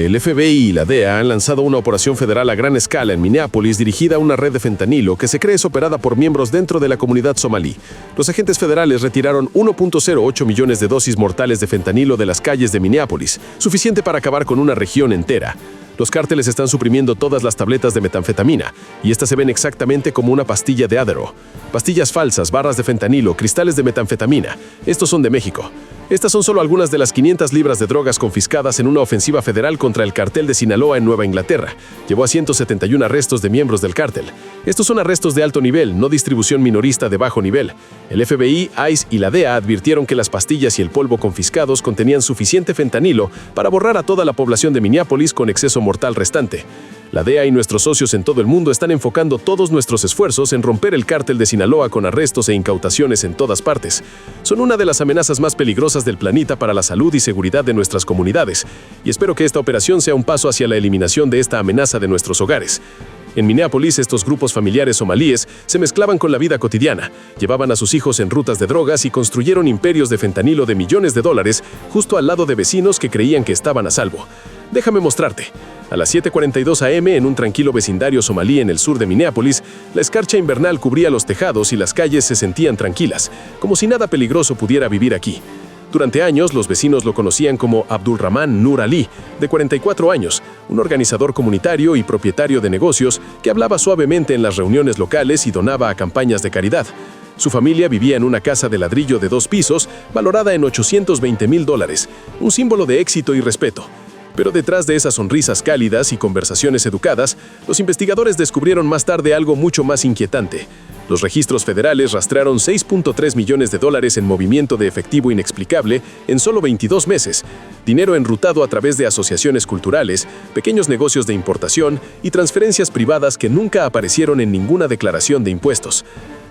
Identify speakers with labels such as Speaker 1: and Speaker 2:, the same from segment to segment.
Speaker 1: El FBI y la DEA han lanzado una operación federal a gran escala en Minneapolis dirigida a una red de fentanilo que se cree es operada por miembros dentro de la comunidad somalí. Los agentes federales retiraron 1.08 millones de dosis mortales de fentanilo de las calles de Minneapolis, suficiente para acabar con una región entera. Los cárteles están suprimiendo todas las tabletas de metanfetamina, y estas se ven exactamente como una pastilla de Adderall. Pastillas falsas, barras de fentanilo, cristales de metanfetamina. Estos son de México. Estas son solo algunas de las 500 libras de drogas confiscadas en una ofensiva federal contra el cartel de Sinaloa en Nueva Inglaterra. Llevó a 171 arrestos de miembros del cártel. Estos son arrestos de alto nivel, no distribución minorista de bajo nivel. El FBI, ICE y la DEA advirtieron que las pastillas y el polvo confiscados contenían suficiente fentanilo para borrar a toda la población de Minneapolis con exceso mortal restante. La DEA y nuestros socios en todo el mundo están enfocando todos nuestros esfuerzos en romper el cártel de Sinaloa con arrestos e incautaciones en todas partes. Son una de las amenazas más peligrosas del planeta para la salud y seguridad de nuestras comunidades, y espero que esta operación sea un paso hacia la eliminación de esta amenaza de nuestros hogares. En Minneapolis, estos grupos familiares somalíes se mezclaban con la vida cotidiana, llevaban a sus hijos en rutas de drogas y construyeron imperios de fentanilo de millones de dólares justo al lado de vecinos que creían que estaban a salvo. Déjame mostrarte. A las 7:42 a.m., en un tranquilo vecindario somalí en el sur de Minneapolis, la escarcha invernal cubría los tejados y las calles se sentían tranquilas, como si nada peligroso pudiera vivir aquí. Durante años, los vecinos lo conocían como Abdulrahman Nur Ali, de 44 años, un organizador comunitario y propietario de negocios que hablaba suavemente en las reuniones locales y donaba a campañas de caridad. Su familia vivía en una casa de ladrillo de 2 pisos, valorada en $820,000, un símbolo de éxito y respeto. Pero detrás de esas sonrisas cálidas y conversaciones educadas, los investigadores descubrieron más tarde algo mucho más inquietante. Los registros federales rastrearon $6.3 millones en movimiento de efectivo inexplicable en solo 22 meses, dinero enrutado a través de asociaciones culturales, pequeños negocios de importación y transferencias privadas que nunca aparecieron en ninguna declaración de impuestos.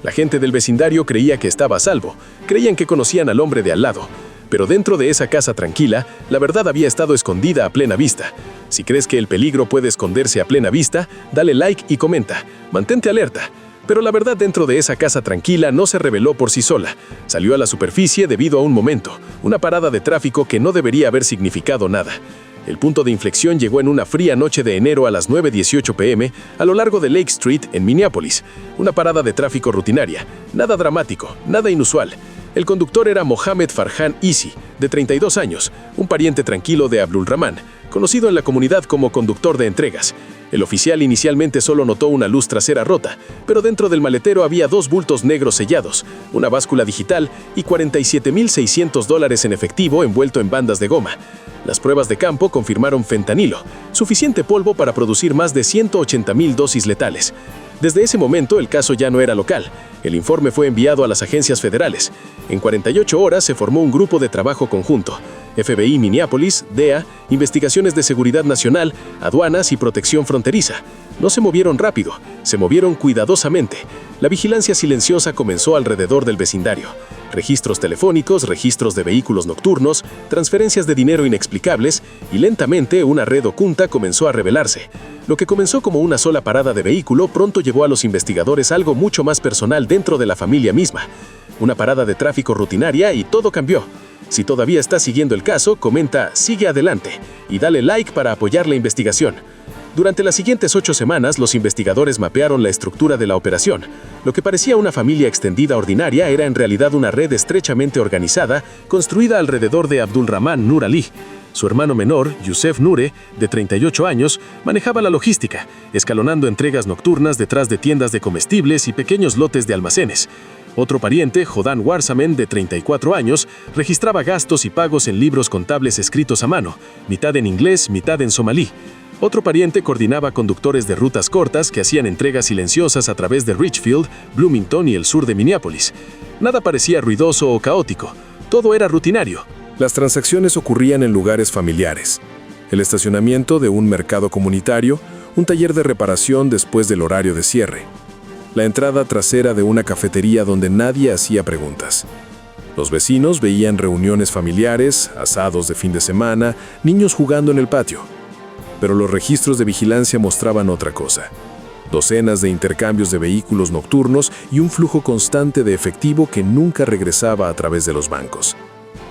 Speaker 1: La gente del vecindario creía que estaba a salvo, creían que conocían al hombre de al lado. Pero dentro de esa casa tranquila, la verdad había estado escondida a plena vista. Si crees que el peligro puede esconderse a plena vista, dale like y comenta. Mantente alerta. Pero la verdad dentro de esa casa tranquila no se reveló por sí sola. Salió a la superficie debido a un momento, una parada de tráfico que no debería haber significado nada. El punto de inflexión llegó en una fría noche de enero a las 9:18 p.m. a lo largo de Lake Street en Minneapolis. Una parada de tráfico rutinaria. Nada dramático, nada inusual. El conductor era Mohamed Farhan Isi, de 32 años, un pariente tranquilo de Abdulrahman, conocido en la comunidad como conductor de entregas. El oficial inicialmente solo notó una luz trasera rota, pero dentro del maletero había 2 bultos negros sellados, una báscula digital y $47,600 en efectivo envuelto en bandas de goma. Las pruebas de campo confirmaron fentanilo, suficiente polvo para producir más de 180,000 dosis letales. Desde ese momento, el caso ya no era local. El informe fue enviado a las agencias federales. En 48 horas se formó un grupo de trabajo conjunto. FBI Minneapolis, DEA, Investigaciones de Seguridad Nacional, Aduanas y Protección Fronteriza. No se movieron rápido, se movieron cuidadosamente. La vigilancia silenciosa comenzó alrededor del vecindario. Registros telefónicos, registros de vehículos nocturnos, transferencias de dinero inexplicables, y lentamente una red oculta comenzó a revelarse. Lo que comenzó como una sola parada de vehículo pronto llevó a los investigadores algo mucho más personal dentro de la familia misma. Una parada de tráfico rutinaria y todo cambió. Si todavía estás siguiendo el caso, comenta "Sigue adelante" y dale like para apoyar la investigación. Durante las siguientes 8 semanas, los investigadores mapearon la estructura de la operación. Lo que parecía una familia extendida ordinaria era en realidad una red estrechamente organizada, construida alrededor de Abdulrahman Nur Ali. Su hermano menor, Youssef Nure, de 38 años, manejaba la logística, escalonando entregas nocturnas detrás de tiendas de comestibles y pequeños lotes de almacenes. Otro pariente, Jodan Warsamen, de 34 años, registraba gastos y pagos en libros contables escritos a mano, mitad en inglés, mitad en somalí. Otro pariente coordinaba conductores de rutas cortas que hacían entregas silenciosas a través de Richfield, Bloomington y el sur de Minneapolis. Nada parecía ruidoso o caótico. Todo era rutinario.
Speaker 2: Las transacciones ocurrían en lugares familiares. El estacionamiento de un mercado comunitario, un taller de reparación después del horario de cierre. La entrada trasera de una cafetería donde nadie hacía preguntas. Los vecinos veían reuniones familiares, asados de fin de semana, niños jugando en el patio. Pero los registros de vigilancia mostraban otra cosa. Docenas de intercambios de vehículos nocturnos y un flujo constante de efectivo que nunca regresaba a través de los bancos.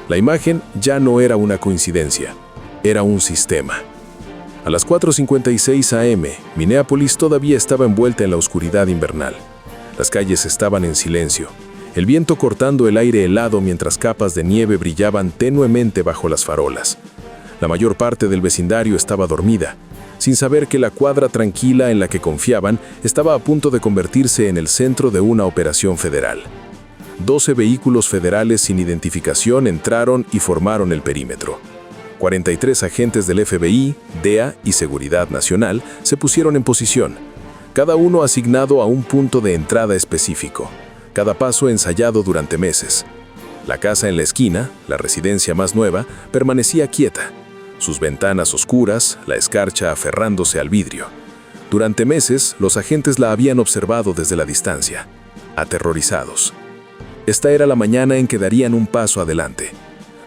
Speaker 2: La imagen ya no era una coincidencia, era un sistema. A las 4:56 a.m., Minneapolis todavía estaba envuelta en la oscuridad invernal. Las calles estaban en silencio, el viento cortando el aire helado mientras capas de nieve brillaban tenuemente bajo las farolas. La mayor parte del vecindario estaba dormida, sin saber que la cuadra tranquila en la que confiaban estaba a punto de convertirse en el centro de una operación federal. 12 vehículos federales sin identificación entraron y formaron el perímetro. 43 agentes del FBI, DEA y Seguridad Nacional se pusieron en posición, cada uno asignado a un punto de entrada específico, cada paso ensayado durante meses. La casa en la esquina, la residencia más nueva, permanecía quieta, sus ventanas oscuras, la escarcha aferrándose al vidrio. Durante meses, los agentes la habían observado desde la distancia, aterrorizados. Esta era la mañana en que darían un paso adelante.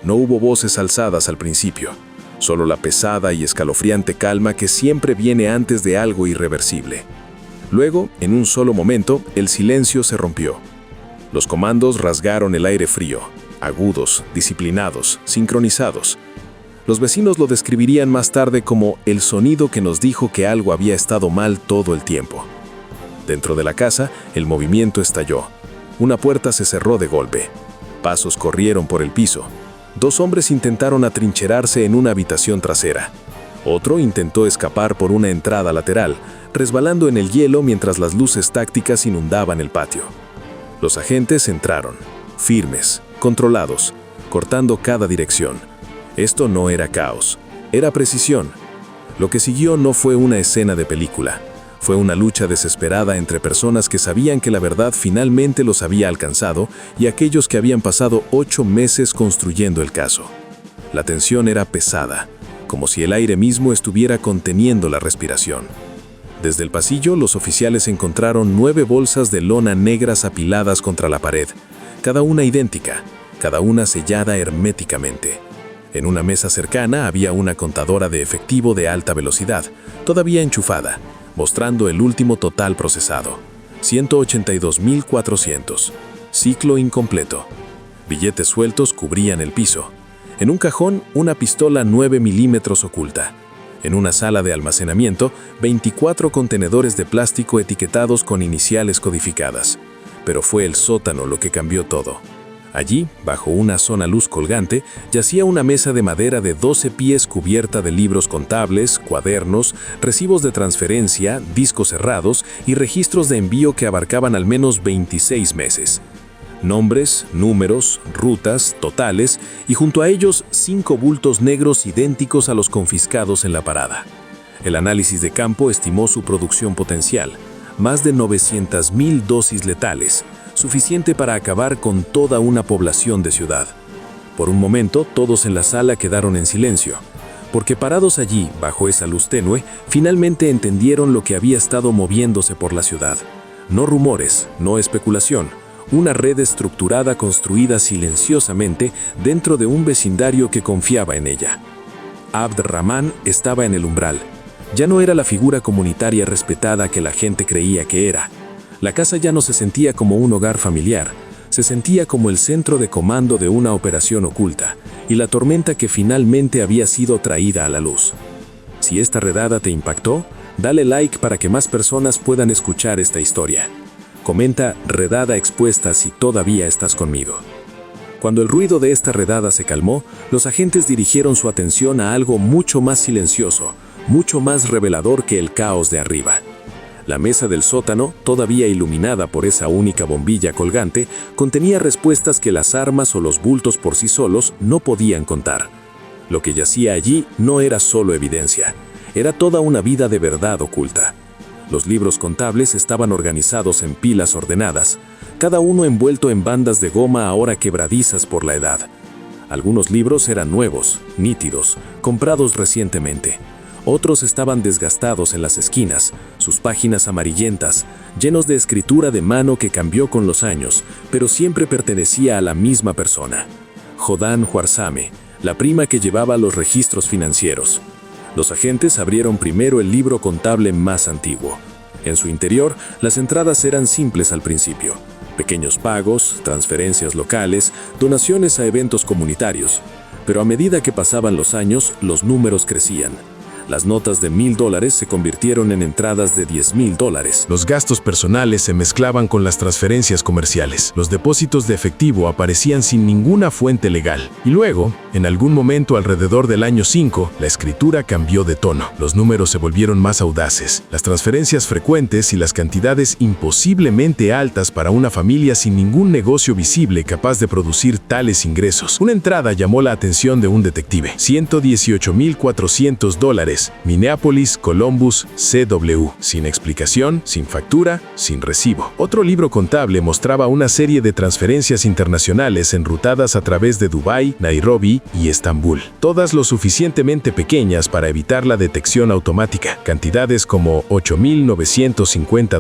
Speaker 2: No hubo voces alzadas al principio, solo la pesada y escalofriante calma que siempre viene antes de algo irreversible. Luego, en un solo momento, el silencio se rompió. Los comandos rasgaron el aire frío, agudos, disciplinados, sincronizados. Los vecinos lo describirían más tarde como el sonido que nos dijo que algo había estado mal todo el tiempo. Dentro de la casa, el movimiento estalló. Una puerta se cerró de golpe. Pasos corrieron por el piso. 2 hombres intentaron atrincherarse en una habitación trasera. Otro intentó escapar por una entrada lateral, resbalando en el hielo mientras las luces tácticas inundaban el patio. Los agentes entraron, firmes, controlados, cortando cada dirección. Esto no era caos, era precisión. Lo que siguió no fue una escena de película. Fue una lucha desesperada entre personas que sabían que la verdad finalmente los había alcanzado y aquellos que habían pasado 8 meses construyendo el caso. La tensión era pesada, como si el aire mismo estuviera conteniendo la respiración. Desde el pasillo, los oficiales encontraron 9 bolsas de lona negras apiladas contra la pared, cada una idéntica, cada una sellada herméticamente. En una mesa cercana había una contadora de efectivo de alta velocidad, todavía enchufada, mostrando el último total procesado, 182.400, ciclo incompleto. Billetes sueltos cubrían el piso. En un cajón, una pistola 9 milímetros oculta. En una sala de almacenamiento, 24 contenedores de plástico etiquetados con iniciales codificadas. Pero fue el sótano lo que cambió todo. Allí, bajo una zona luz colgante, yacía una mesa de madera de 12 pies cubierta de libros contables, cuadernos, recibos de transferencia, discos cerrados y registros de envío que abarcaban al menos 26 meses. Nombres, números, rutas, totales y junto a ellos 5 bultos negros idénticos a los confiscados en la parada. El análisis de campo estimó su producción potencial, más de 900.000 dosis letales, suficiente para acabar con toda una población de ciudad. Por un momento, todos en la sala quedaron en silencio, porque parados allí, bajo esa luz tenue, finalmente entendieron lo que había estado moviéndose por la ciudad. No rumores, no especulación, una red estructurada construida silenciosamente dentro de un vecindario que confiaba en ella. Abd Rahman estaba en el umbral. Ya no era la figura comunitaria respetada que la gente creía que era. La casa ya no se sentía como un hogar familiar, se sentía como el centro de comando de una operación oculta y la tormenta que finalmente había sido traída a la luz. Si esta redada te impactó, dale like para que más personas puedan escuchar esta historia. Comenta "redada expuesta" si todavía estás conmigo. Cuando el ruido de esta redada se calmó, los agentes dirigieron su atención a algo mucho más silencioso, mucho más revelador que el caos de arriba. La mesa del sótano, todavía iluminada por esa única bombilla colgante, contenía respuestas que las armas o los bultos por sí solos no podían contar. Lo que yacía allí no era solo evidencia, era toda una vida de verdad oculta. Los libros contables estaban organizados en pilas ordenadas, cada uno envuelto en bandas de goma ahora quebradizas por la edad. Algunos libros eran nuevos, nítidos, comprados recientemente. Otros estaban desgastados en las esquinas, sus páginas amarillentas, llenos de escritura de mano que cambió con los años, pero siempre pertenecía a la misma persona. Jodan Huarzame, la prima que llevaba los registros financieros. Los agentes abrieron primero el libro contable más antiguo. En su interior, las entradas eran simples al principio. Pequeños pagos, transferencias locales, donaciones a eventos comunitarios. Pero a medida que pasaban los años, los números crecían. Las notas de $1,000 se convirtieron en entradas de $10,000.
Speaker 1: Los gastos personales se mezclaban con las transferencias comerciales. Los depósitos de efectivo aparecían sin ninguna fuente legal. Y luego, en algún momento alrededor del año 5, la escritura cambió de tono. Los números se volvieron más audaces. Las transferencias frecuentes y las cantidades imposiblemente altas para una familia sin ningún negocio visible capaz de producir tales ingresos. Una entrada llamó la atención de un detective. $118,400. Minneapolis, Columbus, CW. Sin explicación, sin factura, sin recibo. Otro libro contable mostraba una serie de transferencias internacionales enrutadas a través de Dubái, Nairobi y Estambul. Todas lo suficientemente pequeñas para evitar la detección automática. Cantidades como $8,950,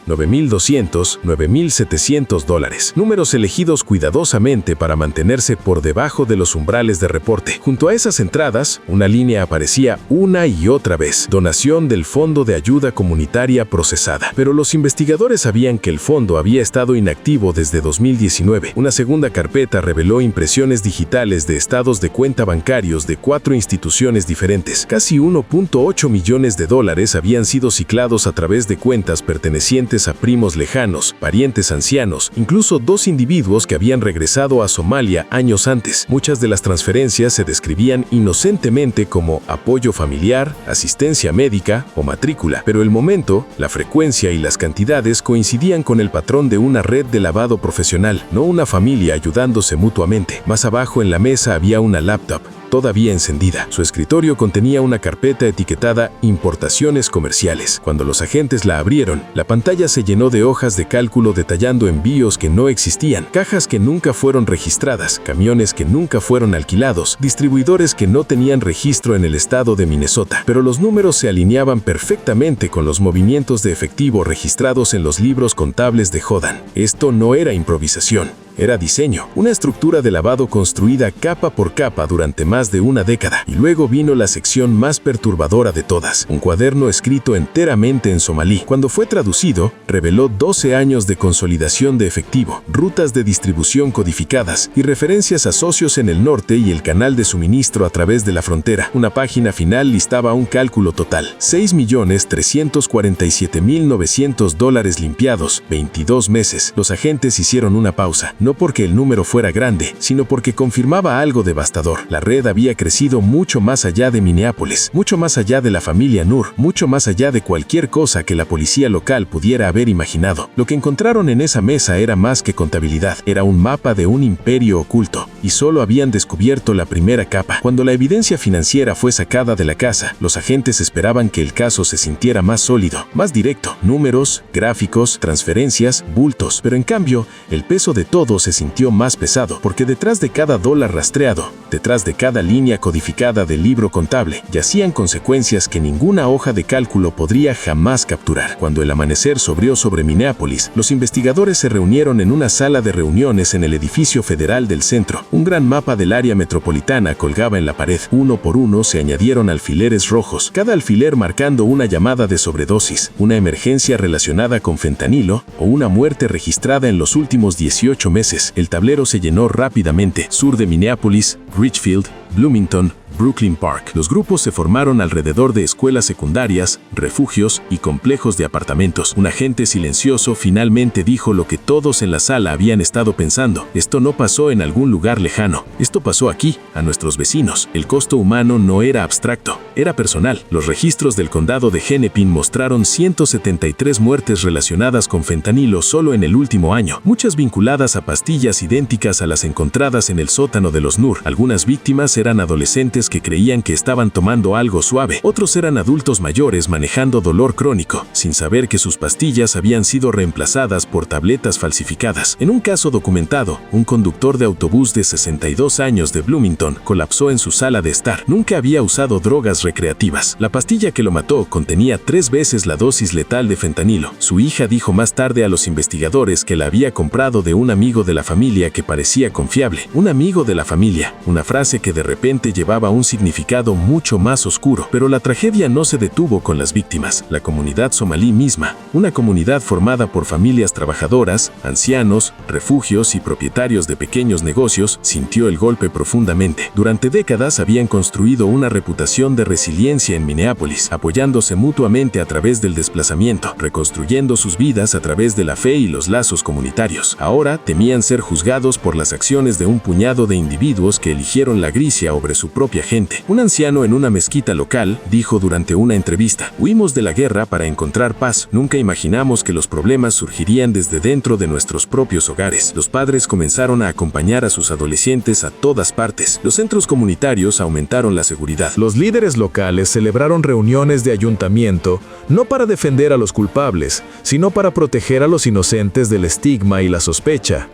Speaker 1: $9,200, $9,700. Números elegidos cuidadosamente para mantenerse por debajo de los umbrales de reporte. Junto a esas entradas, una línea aparecía una y otra vez: donación del Fondo de Ayuda Comunitaria Procesada. Pero los investigadores sabían que el fondo había estado inactivo desde 2019. Una segunda carpeta reveló impresiones digitales de estados de cuenta bancarios de 4 instituciones diferentes. Casi $1.8 millones habían sido ciclados a través de cuentas pertenecientes a primos lejanos, parientes ancianos, incluso 2 individuos que habían regresado a Somalia años antes. Muchas de las transferencias se describían inocentemente como apoyo familiar, asistencia médica o matrícula, pero el momento, la frecuencia y las cantidades coincidían con el patrón de una red de lavado profesional, no una familia ayudándose mutuamente. Más abajo en la mesa había una laptop, todavía encendida. Su escritorio contenía una carpeta etiquetada Importaciones Comerciales. Cuando los agentes la abrieron, la pantalla se llenó de hojas de cálculo detallando envíos que no existían, cajas que nunca fueron registradas, camiones que nunca fueron alquilados, distribuidores que no tenían registro en el estado de Minnesota. Pero los números se alineaban perfectamente con los movimientos de efectivo registrados en los libros contables de Hodan. Esto no era improvisación. Era diseño, una estructura de lavado construida capa por capa durante más de una década. Y luego vino la sección más perturbadora de todas, un cuaderno escrito enteramente en somalí. Cuando fue traducido, reveló 12 años de consolidación de efectivo, rutas de distribución codificadas y referencias a socios en el norte y el canal de suministro a través de la frontera. Una página final listaba un cálculo total: $6,347,900 limpiados, 22 meses. Los agentes hicieron una pausa. No porque el número fuera grande, sino porque confirmaba algo devastador. La red había crecido mucho más allá de Minneapolis, mucho más allá de la familia Nur, mucho más allá de cualquier cosa que la policía local pudiera haber imaginado. Lo que encontraron en esa mesa era más que contabilidad, era un mapa de un imperio oculto, y solo habían descubierto la primera capa. Cuando la evidencia financiera fue sacada de la casa, los agentes esperaban que el caso se sintiera más sólido, más directo: números, gráficos, transferencias, bultos. Pero en cambio, el peso de todo se sintió más pesado, porque detrás de cada dólar rastreado, detrás de cada línea codificada del libro contable, yacían consecuencias que ninguna hoja de cálculo podría jamás capturar. Cuando el amanecer sobrió sobre Minneapolis, los investigadores se reunieron en una sala de reuniones en el edificio federal del centro. Un gran mapa del área metropolitana colgaba en la pared. Uno por uno se añadieron alfileres rojos, cada alfiler marcando una llamada de sobredosis, una emergencia relacionada con fentanilo o una muerte registrada en los últimos 18 meses. El tablero se llenó rápidamente: sur de Minneapolis, Richfield, Bloomington, Brooklyn Park. Los grupos se formaron alrededor de escuelas secundarias, refugios y complejos de apartamentos. Un agente silencioso finalmente dijo lo que todos en la sala habían estado pensando: esto no pasó en algún lugar lejano. Esto pasó aquí, a nuestros vecinos. El costo humano no era abstracto, era personal. Los registros del condado de Hennepin mostraron 173 muertes relacionadas con fentanilo solo en el último año, muchas vinculadas a pastillas idénticas a las encontradas en el sótano de los Nur. Algunas víctimas eran adolescentes que creían que estaban tomando algo suave. Otros eran adultos mayores manejando dolor crónico, sin saber que sus pastillas habían sido reemplazadas por tabletas falsificadas. En un caso documentado, un conductor de autobús de 62 años de Bloomington colapsó en su sala de estar. Nunca había usado drogas recreativas. La pastilla que lo mató contenía 3 veces la dosis letal de fentanilo. Su hija dijo más tarde a los investigadores que la había comprado de un amigo de la familia que parecía confiable. Un amigo de la familia, una frase que de repente llevaba un
Speaker 2: un significado mucho más oscuro. Pero la tragedia no se detuvo con las víctimas. La comunidad somalí misma, una comunidad formada por familias trabajadoras, ancianos, refugios y propietarios de pequeños negocios, sintió el golpe profundamente. Durante décadas habían construido una reputación de resiliencia en Minneapolis, apoyándose mutuamente a través del desplazamiento, reconstruyendo sus vidas a través de la fe y los lazos comunitarios. Ahora temían ser juzgados por las acciones de un puñado de individuos que eligieron la gricia sobre su propia gente. Un anciano en una mezquita local dijo durante una entrevista: "Huimos de la guerra para encontrar paz. Nunca imaginamos que los problemas surgirían desde dentro de nuestros propios hogares". Los padres comenzaron a acompañar a sus adolescentes a todas partes. Los centros comunitarios aumentaron la seguridad.
Speaker 3: Los líderes locales celebraron reuniones de ayuntamiento no para defender a los culpables, sino para proteger a los inocentes del estigma y la sospecha.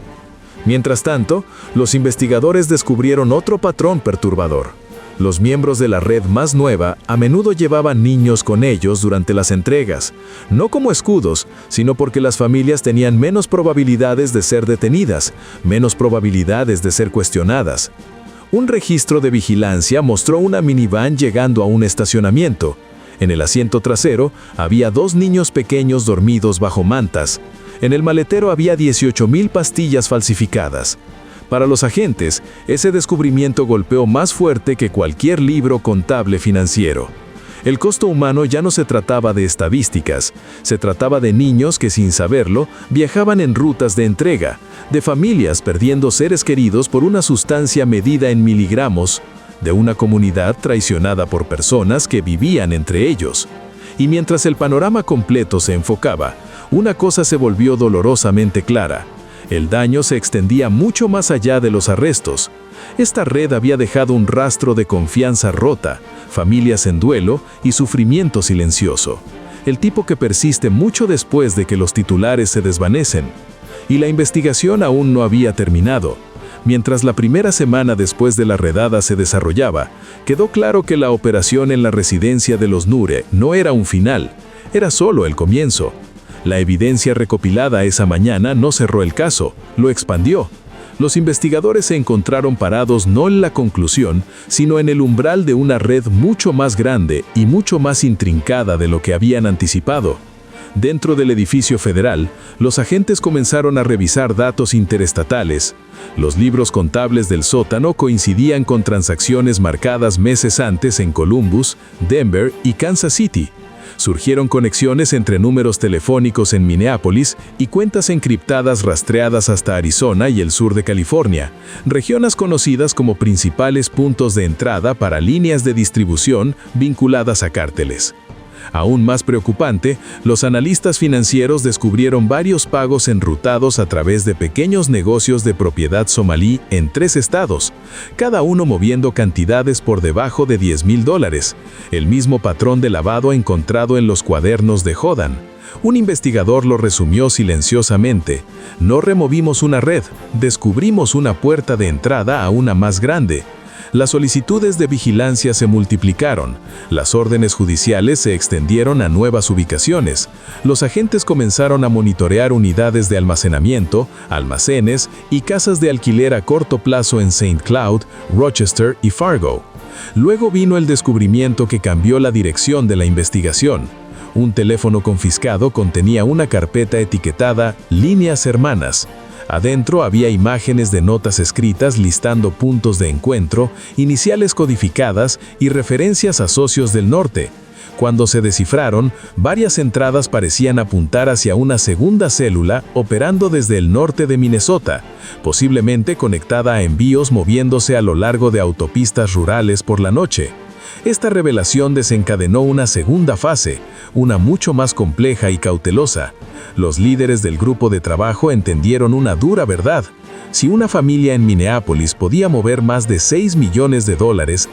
Speaker 3: Mientras tanto, los investigadores descubrieron otro patrón perturbador. Los miembros de la red más nueva a menudo llevaban niños con ellos durante las entregas, no como escudos, sino porque las familias tenían menos probabilidades de ser detenidas, menos probabilidades de ser cuestionadas. Un registro de vigilancia mostró una minivan llegando a un estacionamiento. En el asiento trasero había 2 niños pequeños dormidos bajo mantas. En el maletero había 18,000 pastillas falsificadas. Para los agentes, ese descubrimiento golpeó más fuerte que cualquier libro contable financiero. El costo humano ya no se trataba de estadísticas, se trataba de niños que sin saberlo viajaban en rutas de entrega, de familias perdiendo seres queridos por una sustancia medida en miligramos, de una comunidad traicionada por personas que vivían entre ellos. Y mientras el panorama completo se enfocaba, una cosa se volvió dolorosamente clara. El daño se extendía mucho más allá de los arrestos. Esta red había dejado un rastro de confianza rota, familias en duelo y sufrimiento silencioso. El tipo que persiste mucho después de que los titulares se desvanecen. Y la investigación aún no había terminado. Mientras la primera semana después de la redada se desarrollaba, quedó claro que la operación en la residencia de los Nure no era un final, era solo el comienzo. La evidencia recopilada esa mañana no cerró el caso, lo expandió. Los investigadores se encontraron parados no en la conclusión, sino en el umbral de una red mucho más grande y mucho más intrincada de lo que habían anticipado. Dentro del edificio federal, los agentes comenzaron a revisar datos interestatales. Los libros contables del sótano coincidían con transacciones marcadas meses antes en Columbus, Denver y Kansas City. Surgieron conexiones entre números telefónicos en Minneapolis y cuentas encriptadas rastreadas hasta Arizona y el sur de California, regiones conocidas como principales puntos de entrada para líneas de distribución vinculadas a cárteles. Aún más preocupante, los analistas financieros descubrieron varios pagos enrutados a través de pequeños negocios de propiedad somalí en 3 estados, cada uno moviendo cantidades por debajo de $10,000, el mismo patrón de lavado encontrado en los cuadernos de Hodan. Un investigador lo resumió silenciosamente: "No removimos una red, descubrimos una puerta de entrada a una más grande". Las solicitudes de vigilancia se multiplicaron, las órdenes judiciales se extendieron a nuevas ubicaciones, los agentes comenzaron a monitorear unidades de almacenamiento, almacenes y casas de alquiler a corto plazo en St. Cloud, Rochester y Fargo. Luego vino el descubrimiento que cambió la dirección de la investigación. Un teléfono confiscado contenía una carpeta etiquetada "Líneas Hermanas". Adentro había imágenes de notas escritas listando puntos de encuentro, iniciales codificadas y referencias a socios del norte. Cuando se descifraron, varias entradas parecían apuntar hacia una segunda célula operando desde el norte de Minnesota, posiblemente conectada a envíos moviéndose a lo largo de autopistas rurales por la noche. Esta revelación desencadenó una segunda fase, una mucho más compleja y cautelosa. Los líderes del grupo de trabajo entendieron una dura verdad. Si una familia en Minneapolis podía mover más de $6 millones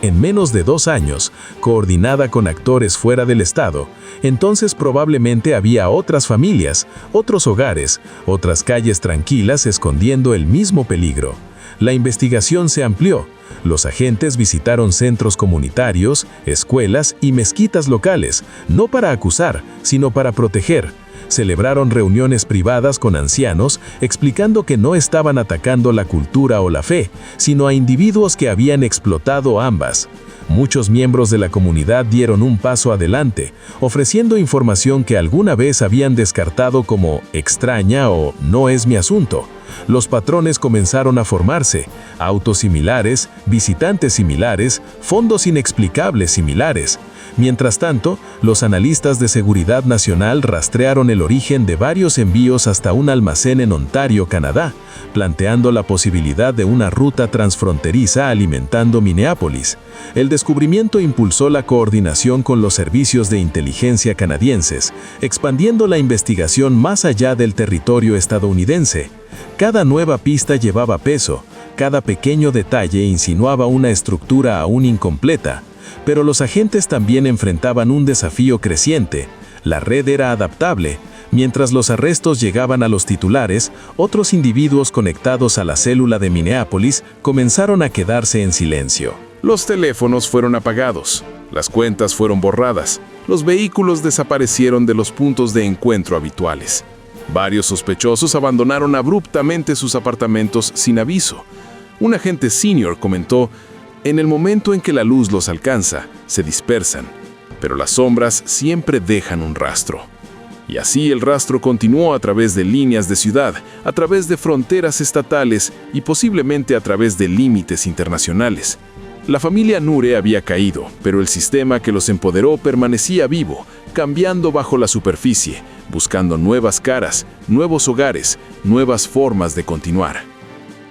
Speaker 3: en menos de 2 años, coordinada con actores fuera del estado, entonces probablemente había otras familias, otros hogares, otras calles tranquilas escondiendo el mismo peligro. La investigación se amplió. Los agentes visitaron centros comunitarios, escuelas y mezquitas locales, no para acusar, sino para proteger. Celebraron reuniones privadas con ancianos, explicando que no estaban atacando la cultura o la fe, sino a individuos que habían explotado ambas. Muchos miembros de la comunidad dieron un paso adelante, ofreciendo información que alguna vez habían descartado como extraña o no es mi asunto. Los patrones comenzaron a formarse: autos similares, visitantes similares, fondos inexplicables similares. Mientras tanto, los analistas de seguridad nacional rastrearon el origen de varios envíos hasta un almacén en Ontario, Canadá, planteando la posibilidad de una ruta transfronteriza alimentando Minneapolis. El descubrimiento impulsó la coordinación con los servicios de inteligencia canadienses, expandiendo la investigación más allá del territorio estadounidense. Cada nueva pista llevaba peso, cada pequeño detalle insinuaba una estructura aún incompleta. Pero los agentes también enfrentaban un desafío creciente. La red era adaptable. Mientras los arrestos llegaban a los titulares, otros individuos conectados a la célula de Minneapolis comenzaron a quedarse en silencio.
Speaker 2: Los teléfonos fueron apagados, las cuentas fueron borradas, los vehículos desaparecieron de los puntos de encuentro habituales. Varios sospechosos abandonaron abruptamente sus apartamentos sin aviso. Un agente senior comentó: en el momento en que la luz los alcanza, se dispersan, pero las sombras siempre dejan un rastro. Y así el rastro continuó a través de líneas de ciudad, a través de fronteras estatales y posiblemente a través de límites internacionales. La familia Nure había caído, pero el sistema que los empoderó permanecía vivo, cambiando bajo la superficie, buscando nuevas caras, nuevos hogares, nuevas formas de continuar.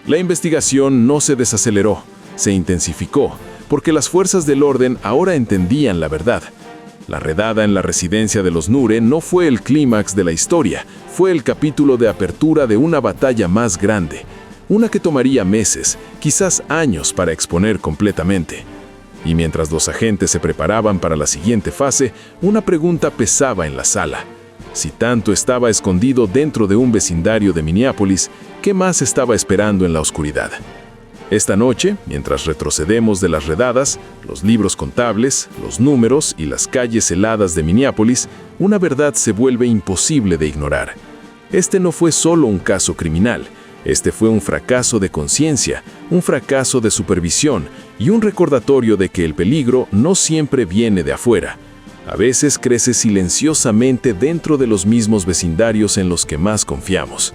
Speaker 2: La investigación no se desaceleró. Se intensificó, porque las fuerzas del orden ahora entendían la verdad. La redada en la residencia de los Nure no fue el clímax de la historia, fue el capítulo de apertura de una batalla más grande, una que tomaría meses, quizás años para exponer completamente. Y mientras los agentes se preparaban para la siguiente fase, una pregunta pesaba en la sala. Si tanto estaba escondido dentro de un vecindario de Minneapolis, ¿qué más estaba esperando en la oscuridad? Esta noche, mientras retrocedemos de las redadas, los libros contables, los números y las calles heladas de Minneapolis, una verdad se vuelve imposible de ignorar. Este no fue solo un caso criminal, este fue un fracaso de conciencia, un fracaso de supervisión y un recordatorio de que el peligro no siempre viene de afuera. A veces crece silenciosamente dentro de los mismos vecindarios en los que más confiamos.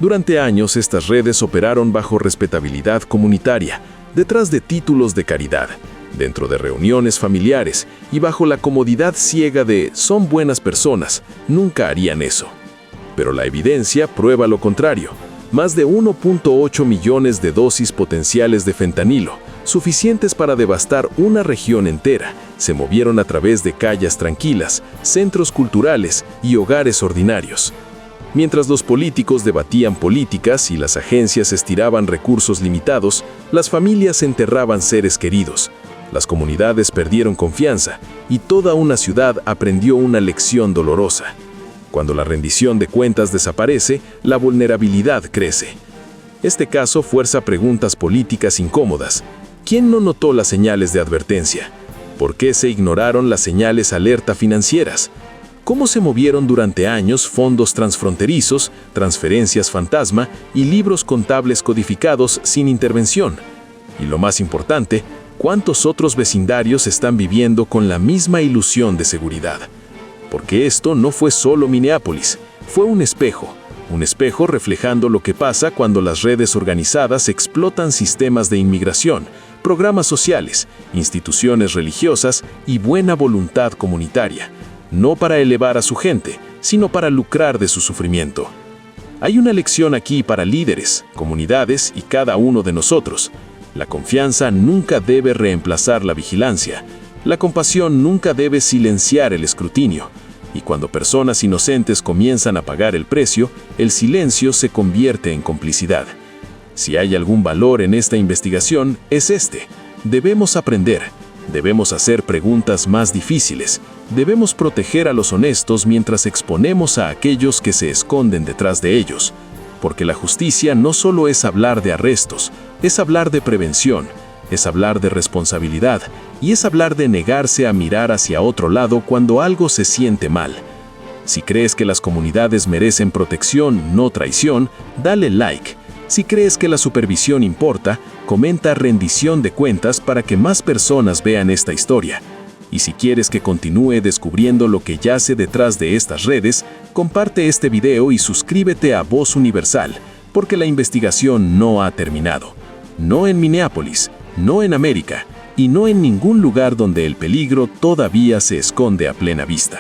Speaker 2: Durante años, estas redes operaron bajo respetabilidad comunitaria, detrás de títulos de caridad, dentro de reuniones familiares y bajo la comodidad ciega de «son buenas personas, nunca harían eso». Pero la evidencia prueba lo contrario. Más de 1.8 millones de dosis potenciales de fentanilo, suficientes para devastar una región entera, se movieron a través de calles tranquilas, centros culturales y hogares ordinarios. Mientras los políticos debatían políticas y las agencias estiraban recursos limitados, las familias enterraban seres queridos, las comunidades perdieron confianza y toda una ciudad aprendió una lección dolorosa. Cuando la rendición de cuentas desaparece, la vulnerabilidad crece. Este caso fuerza preguntas políticas incómodas. ¿Quién no notó las señales de advertencia? ¿Por qué se ignoraron las señales alerta financieras? ¿Cómo se movieron durante años fondos transfronterizos, transferencias fantasma y libros contables codificados sin intervención? Y lo más importante, ¿cuántos otros vecindarios están viviendo con la misma ilusión de seguridad? Porque esto no fue solo Minneapolis, fue un espejo reflejando lo que pasa cuando las redes organizadas explotan sistemas de inmigración, programas sociales, instituciones religiosas y buena voluntad comunitaria, no para elevar a su gente, sino para lucrar de su sufrimiento. Hay una lección aquí para líderes, comunidades y cada uno de nosotros. La confianza nunca debe reemplazar la vigilancia. La compasión nunca debe silenciar el escrutinio. Y cuando personas inocentes comienzan a pagar el precio, el silencio se convierte en complicidad. Si hay algún valor en esta investigación, es este. Debemos aprender. Debemos hacer preguntas más difíciles. Debemos proteger a los honestos mientras exponemos a aquellos que se esconden detrás de ellos. Porque la justicia no solo es hablar de arrestos, es hablar de prevención, es hablar de responsabilidad y es hablar de negarse a mirar hacia otro lado cuando algo se siente mal. Si crees que las comunidades merecen protección, no traición, dale like. Si crees que la supervisión importa, comenta rendición de cuentas para que más personas vean esta historia. Y si quieres que continúe descubriendo lo que yace detrás de estas redes, comparte este video y suscríbete a Voz Universal, porque la investigación no ha terminado. No en Minneapolis, no en América, y no en ningún lugar donde el peligro todavía se esconde a plena vista.